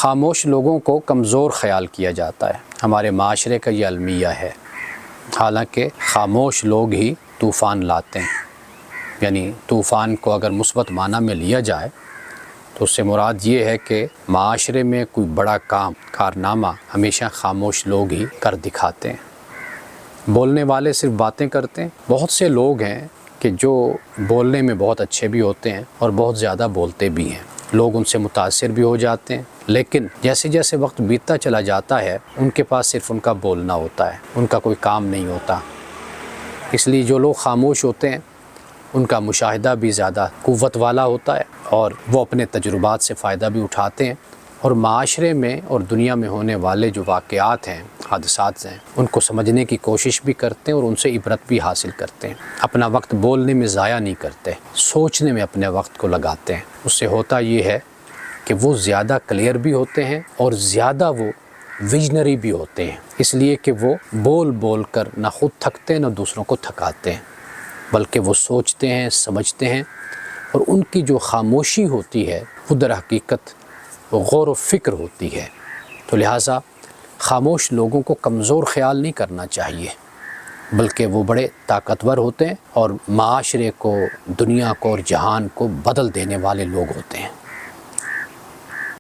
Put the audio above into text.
خاموش لوگوں کو کمزور خیال کیا جاتا ہے۔ ہمارے معاشرے کا یہ المیہ ہے، حالانکہ خاموش لوگ ہی طوفان لاتے ہیں۔ یعنی طوفان کو اگر مثبت معنی میں لیا جائے تو اس سے مراد یہ ہے کہ معاشرے میں کوئی بڑا کارنامہ ہمیشہ خاموش لوگ ہی کر دکھاتے ہیں۔ بولنے والے صرف باتیں کرتے ہیں۔ بہت سے لوگ ہیں کہ جو بولنے میں بہت اچھے بھی ہوتے ہیں اور بہت زیادہ بولتے بھی ہیں، لوگ ان سے متاثر بھی ہو جاتے ہیں، لیکن جیسے جیسے وقت بیتتا چلا جاتا ہے ان کے پاس صرف ان کا بولنا ہوتا ہے، ان کا کوئی کام نہیں ہوتا۔ اس لیے جو لوگ خاموش ہوتے ہیں ان کا مشاہدہ بھی زیادہ قوت والا ہوتا ہے اور وہ اپنے تجربات سے فائدہ بھی اٹھاتے ہیں، اور معاشرے میں اور دنیا میں ہونے والے جو واقعات ہیں، حادثات ہیں، ان کو سمجھنے کی کوشش بھی کرتے ہیں اور ان سے عبرت بھی حاصل کرتے ہیں۔ اپنا وقت بولنے میں ضائع نہیں کرتے، سوچنے میں اپنے وقت کو لگاتے ہیں۔ اس سے ہوتا یہ ہے کہ وہ زیادہ کلیئر بھی ہوتے ہیں اور زیادہ وہ ویژنری بھی ہوتے ہیں، اس لیے کہ وہ بول بول کر نہ خود تھکتے نہ دوسروں کو تھکاتے ہیں، بلکہ وہ سوچتے ہیں، سمجھتے ہیں، اور ان کی جو خاموشی ہوتی ہے وہ در حقیقت وہ غور و فکر ہوتی ہے۔ تو لہٰذا خاموش لوگوں کو کمزور خیال نہیں کرنا چاہیے، بلکہ وہ بڑے طاقتور ہوتے ہیں اور معاشرے کو، دنیا کو اور جہان کو بدل دینے والے لوگ ہوتے ہیں۔